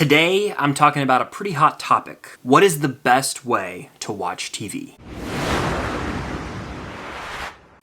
Today, I'm talking about a pretty hot topic. What is the best way to watch TV?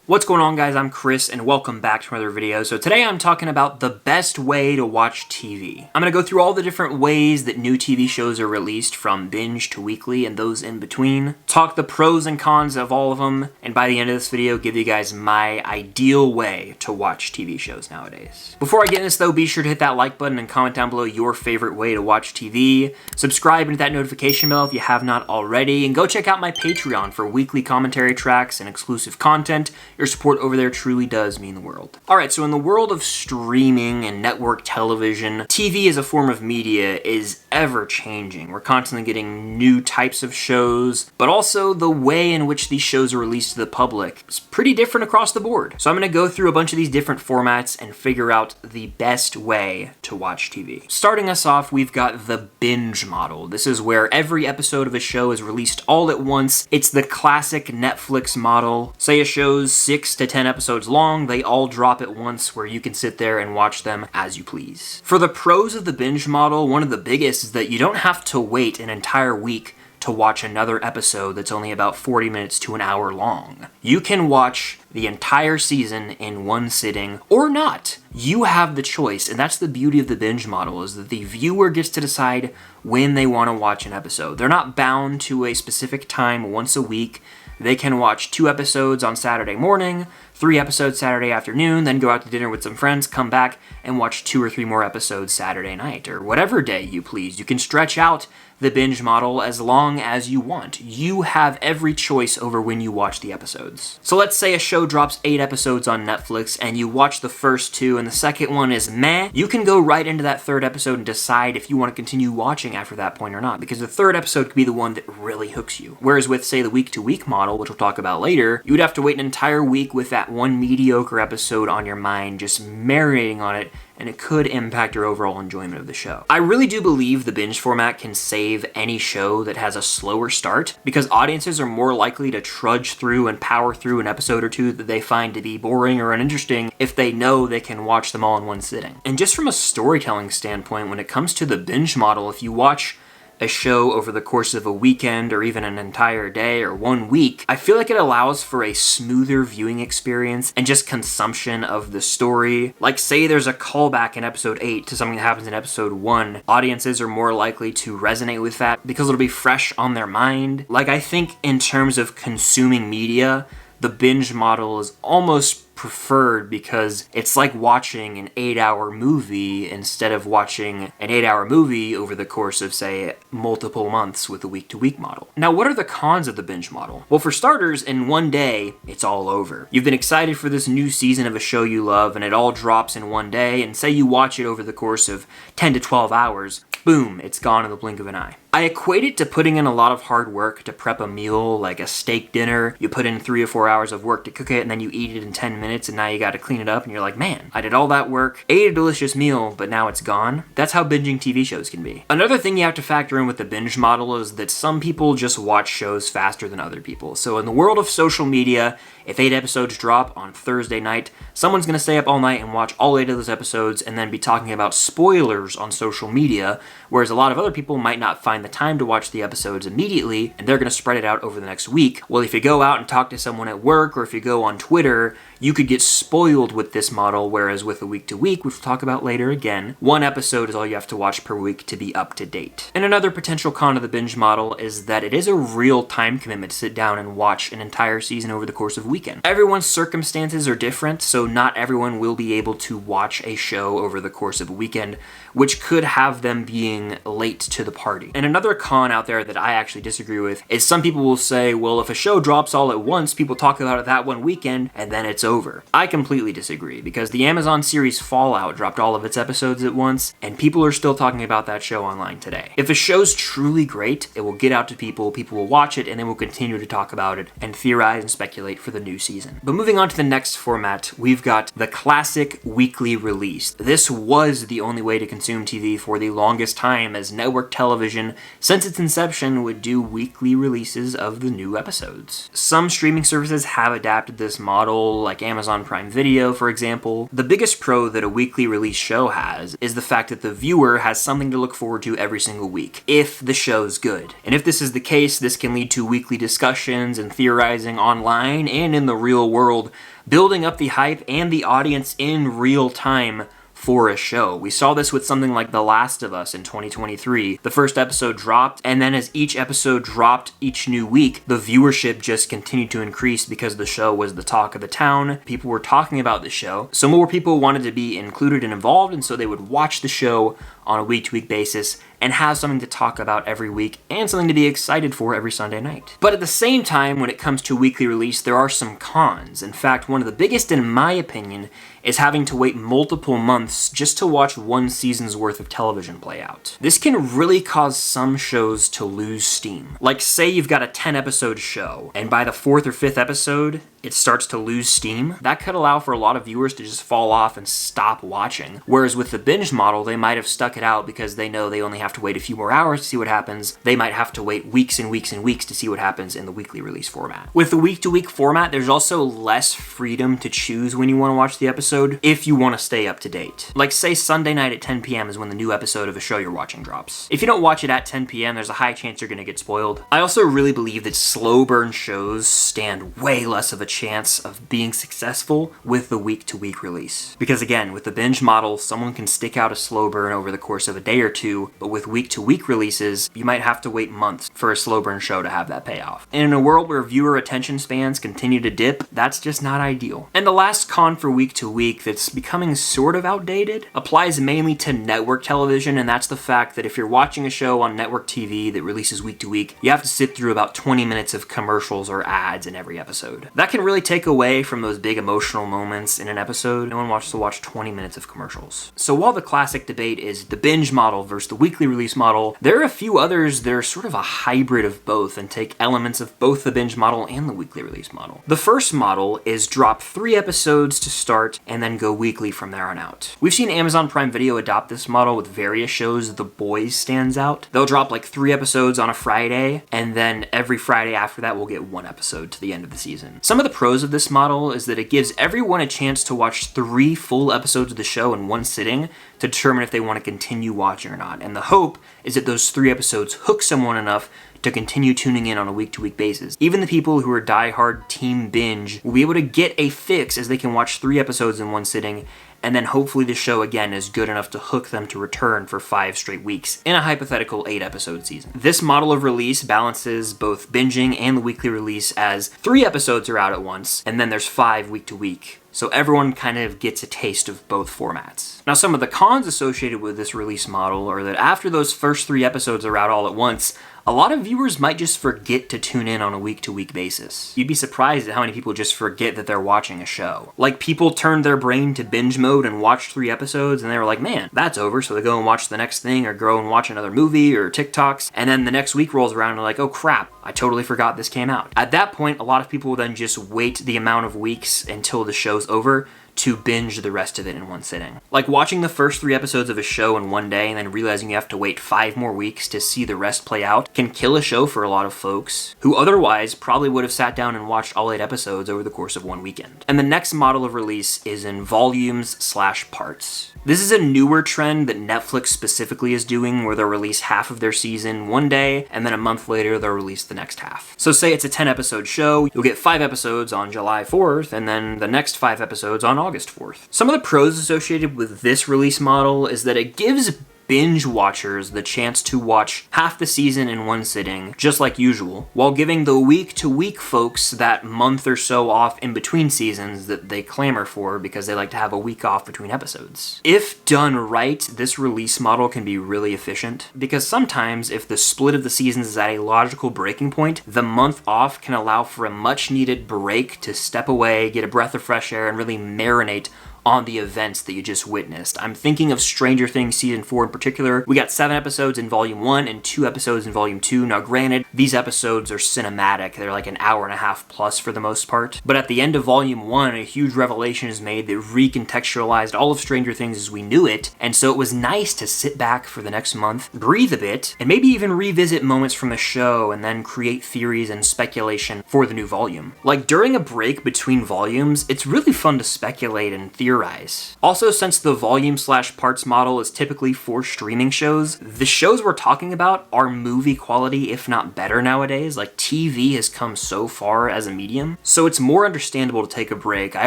What's going on, guys? I'm Chris and welcome back to another video. So today I'm talking about the best way to watch TV. I'm gonna go through all the different ways that new TV shows are released, from binge to weekly and those in between, talk the pros and cons of all of them, and by the end of this video give you guys my ideal way to watch TV shows nowadays. Before I get into this though, be sure to hit that like button and comment down below your favorite way to watch TV. Subscribe and hit that notification bell if you have not already, and go check out my Patreon for weekly commentary tracks and exclusive content. Your support over there truly does mean the world. Alright, so in the world of streaming and network television, TV as a form of media is ever changing. We're constantly getting new types of shows, but also the way in which these shows are released to the public is pretty different across the board. So I'm going to go through a bunch of these different formats and figure out the best way to watch TV. Starting us off, we've got the binge model. This is where every episode of a show is released all at once. It's the classic Netflix model. Say a show's 6 to 10 episodes long, they all drop at once where you can sit there and watch them as you please. For the pros of the binge model, one of the biggest is that you don't have to wait an entire week to watch another episode that's only about 40 minutes to an hour long. You can watch the entire season in one sitting, or not. You have the choice, and that's the beauty of the binge model, is that the viewer gets to decide when they want to watch an episode. They're not bound to a specific time once a week. They can watch 2 episodes on Saturday morning, 3 episodes Saturday afternoon, then go out to dinner with some friends, come back, and watch 2 or 3 more episodes Saturday night, or whatever day you please. You can stretch out the binge model as long as you want. You have every choice over when you watch the episodes. So let's say a show drops 8 episodes on Netflix, and you watch the first 2, and the second one is meh. You can go right into that 3rd episode and decide if you want to continue watching after that point or not, because the 3rd episode could be the one that really hooks you. Whereas with, say, the week-to-week model, which we'll talk about later, you would have to wait an entire week with that one mediocre episode on your mind, just marinating on it, and it could impact your overall enjoyment of the show. I really do believe the binge format can save any show that has a slower start, because audiences are more likely to trudge through and power through an episode or 2 that they find to be boring or uninteresting if they know they can watch them all in one sitting. And just from a storytelling standpoint, when it comes to the binge model, if you watch a show over the course of a weekend or even an entire day or 1 week, I feel like it allows for a smoother viewing experience and just consumption of the story. Like, say there's a callback in episode 8 to something that happens in episode 1, audiences are more likely to resonate with that because it'll be fresh on their mind. Like, I think in terms of consuming media, the binge model is almost preferred because it's like watching an 8-hour movie instead of watching an 8-hour movie over the course of, say, multiple months with the week-to-week model. Now, what are the cons of the binge model? Well, for starters, in one day, it's all over. You've been excited for this new season of a show you love, and it all drops in one day, and say you watch it over the course of 10 to 12 hours, boom, it's gone in the blink of an eye. I equate it to putting in a lot of hard work to prep a meal, like a steak dinner. You put in 3 or 4 hours of work to cook it, and then you eat it in 10 minutes, and now you gotta clean it up, and you're like, man, I did all that work, ate a delicious meal, but now it's gone. That's how binging TV shows can be. Another thing you have to factor in with the binge model is that some people just watch shows faster than other people. So in the world of social media, if 8 episodes drop on Thursday night, someone's gonna stay up all night and watch all 8 of those episodes and then be talking about spoilers on social media, whereas a lot of other people might not find the time to watch the episodes immediately, and they're gonna spread it out over the next week. Well, if you go out and talk to someone at work, or if you go on Twitter, you could get spoiled with this model, whereas with the week-to-week, which we'll talk about later again, 1 episode is all you have to watch per week to be up to date. And another potential con of the binge model is that it is a real time commitment to sit down and watch an entire season over the course of a weekend. Everyone's circumstances are different, so not everyone will be able to watch a show over the course of a weekend, which could have them being late to the party. And another con out there that I actually disagree with is some people will say, well, if a show drops all at once, people talk about it that one weekend, and then it's over. I completely disagree, because the Amazon series Fallout dropped all of its episodes at once, and people are still talking about that show online today. If a show's truly great, it will get out to people will watch it, and then we'll continue to talk about it and theorize and speculate for the new season. But moving on to the next format, we've got the classic weekly release. This was the only way to consume TV for the longest time, as network television, since its inception, would do weekly releases of the new episodes. Some streaming services have adapted this model, like like Amazon Prime Video, for example. The biggest pro that a weekly release show has is the fact that the viewer has something to look forward to every single week, if the show's good. And if this is the case, this can lead to weekly discussions and theorizing online and in the real world, building up the hype and the audience in real time for a show. We saw this with something like The Last of Us in 2023. The first episode dropped, and then as each episode dropped each new week, the viewership just continued to increase because the show was the talk of the town. People were talking about the show, so more people wanted to be included and involved, and so they would watch the show on a week-to-week basis and have something to talk about every week and something to be excited for every Sunday night. But at the same time, when it comes to weekly release, there are some cons. In fact, one of the biggest, in my opinion, is having to wait multiple months just to watch one season's worth of television play out. This can really cause some shows to lose steam. Like, say you've got a 10-episode show, and by the 4th or 5th episode, it starts to lose steam. That could allow for a lot of viewers to just fall off and stop watching. Whereas with the binge model, they might have stuck it out because they know they only have to wait a few more hours to see what happens. They might have to wait weeks and weeks and weeks to see what happens in the weekly release format. With the week-to-week format, there's also less freedom to choose when you want to watch the episode if you want to stay up to date. Like, say Sunday night at 10 p.m. is when the new episode of a show you're watching drops. If you don't watch it at 10 p.m., there's a high chance you're going to get spoiled. I also really believe that slow burn shows stand way less of a chance of being successful with the week-to-week release. Because again, with the binge model, someone can stick out a slow burn over the course of a day or two, but with week-to-week releases, you might have to wait months for a slow burn show to have that payoff. And in a world where viewer attention spans continue to dip, that's just not ideal. And the last con for week-to-week that's becoming sort of outdated applies mainly to network television, and that's the fact that if you're watching a show on network TV that releases week-to-week, you have to sit through about 20 minutes of commercials or ads in every episode. That can really take away from those big emotional moments in an episode. No one wants to watch 20 minutes of commercials. So while the classic debate is the binge model versus the weekly release model, there are a few others that are sort of a hybrid of both and take elements of both the binge model and the weekly release model. The first model is drop 3 episodes to start and then go weekly from there on out. We've seen Amazon Prime Video adopt this model with various shows. The Boys stands out. They'll drop like 3 episodes on a Friday, and then every Friday after that we'll get 1 episode to the end of the season. Some of the pros of this model is that it gives everyone a chance to watch 3 full episodes of the show in one sitting to determine if they want to continue watching or not. And the hope is that those 3 episodes hook someone enough to continue tuning in on a week-to-week basis. Even the people who are die-hard team binge will be able to get a fix as they can watch 3 episodes in one sitting, and then hopefully the show again is good enough to hook them to return for 5 straight weeks in a hypothetical 8-episode season. This model of release balances both binging and the weekly release, as 3 episodes are out at once, and then there's 5 week to week. So everyone kind of gets a taste of both formats. Now, some of the cons associated with this release model are that after those first 3 episodes are out all at once, a lot of viewers might just forget to tune in on a week-to-week basis. You'd be surprised at how many people just forget that they're watching a show. Like, people turned their brain to binge mode and watched 3 episodes, and they were like, man, that's over, so they go and watch the next thing, or go and watch another movie, or TikToks, and then the next week rolls around and they're like, oh crap, I totally forgot this came out. At that point, a lot of people will then just wait the amount of weeks until the show's over to binge the rest of it in one sitting. Like watching the first 3 episodes of a show in one day and then realizing you have to wait 5 more weeks to see the rest play out can kill a show for a lot of folks who otherwise probably would have sat down and watched all 8 episodes over the course of one weekend. And the next model of release is in volumes/parts. This is a newer trend that Netflix specifically is doing, where they'll release half of their season one day, and then a month later they'll release the next half. So say it's a 10-episode show, you'll get 5 episodes on July 4th, and then the next 5 episodes on August 4th. Some of the pros associated with this release model is that it gives binge watchers the chance to watch half the season in one sitting, just like usual, while giving the week-to-week folks that month or so off in between seasons that they clamor for because they like to have a week off between episodes. If done right, this release model can be really efficient, because sometimes if the split of the seasons is at a logical breaking point, the month off can allow for a much-needed break to step away, get a breath of fresh air, and really marinate on the events that you just witnessed. I'm thinking of Stranger Things Season 4 in particular. We got 7 episodes in Volume 1 and 2 episodes in Volume 2. Now granted, these episodes are cinematic. They're like an hour and a half plus for the most part. But at the end of Volume 1, a huge revelation is made that recontextualized all of Stranger Things as we knew it, and so it was nice to sit back for the next month, breathe a bit, and maybe even revisit moments from the show and then create theories and speculation for the new volume. Like during a break between volumes, it's really fun to speculate and theorize. Also, since the volume/parts model is typically for streaming shows, the shows we're talking about are movie quality, if not better nowadays. Like TV has come so far as a medium, so it's more understandable to take a break. I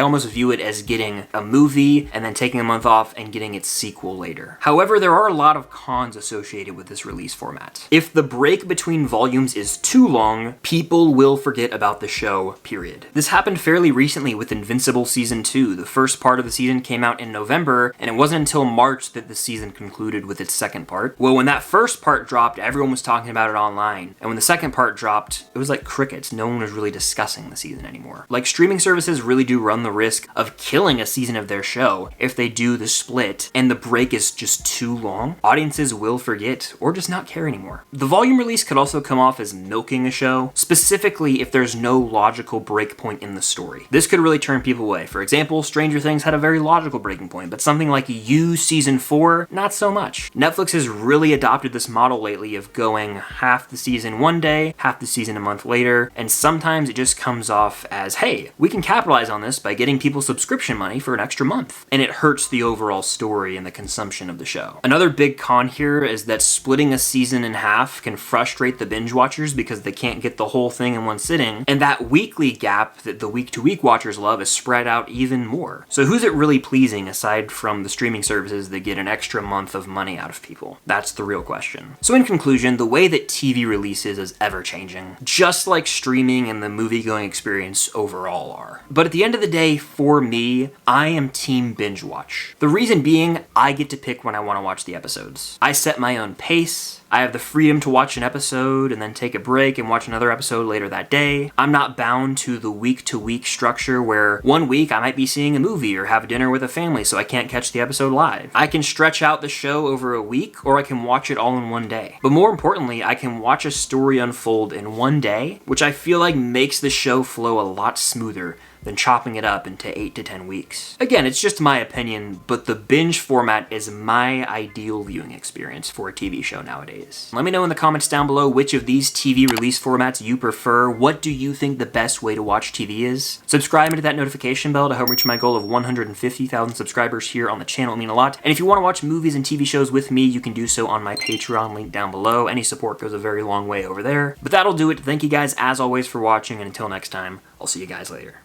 almost view it as getting a movie and then taking a month off and getting its sequel later. However, there are a lot of cons associated with this release format. If the break between volumes is too long, people will forget about the show, period. This happened fairly recently with Invincible Season 2. The first part of the season came out in November, and it wasn't until March that the season concluded with its second part. Well, when that first part dropped, everyone was talking about it online, and when the second part dropped, it was like crickets. No one was really discussing the season anymore. Like, streaming services really do run the risk of killing a season of their show if they do the split and the break is just too long. Audiences will forget or just not care anymore. The volume release could also come off as milking a show, specifically if there's no logical break point in the story. This could really turn people away. For example, Stranger Things had a very logical breaking point, but something like You Season 4, not so much. Netflix has really adopted this model lately of going half the season one day, half the season a month later, and sometimes it just comes off as, hey, we can capitalize on this by getting people subscription money for an extra month. And it hurts the overall story and the consumption of the show. Another big con here is that splitting a season in half can frustrate the binge watchers because they can't get the whole thing in one sitting, and that weekly gap that the week-to-week watchers love is spread out even more. So who's it really pleasing aside from the streaming services that get an extra month of money out of people? That's the real question. So in conclusion, the way that TV releases is ever-changing, just like streaming and the movie-going experience overall are. But at the end of the day, for me, I am team binge watch. The reason being, I get to pick when I want to watch the episodes. I set my own pace. I have the freedom to watch an episode and then take a break and watch another episode later that day. I'm not bound to the week-to-week structure where one week I might be seeing a movie or have dinner with a family so I can't catch the episode live. I can stretch out the show over a week, or I can watch it all in one day. But more importantly, I can watch a story unfold in one day, which I feel like makes the show flow a lot smoother than chopping it up into 8 to 10 weeks. Again, it's just my opinion, but the binge format is my ideal viewing experience for a TV show nowadays. Let me know in the comments down below which of these TV release formats you prefer. What do you think the best way to watch TV is? Subscribe and hit that notification bell to help reach my goal of 150,000 subscribers here on the channel. It would mean a lot. And if you want to watch movies and TV shows with me, you can do so on my Patreon link down below. Any support goes a very long way over there. But that'll do it. Thank you guys as always for watching, and until next time, I'll see you guys later.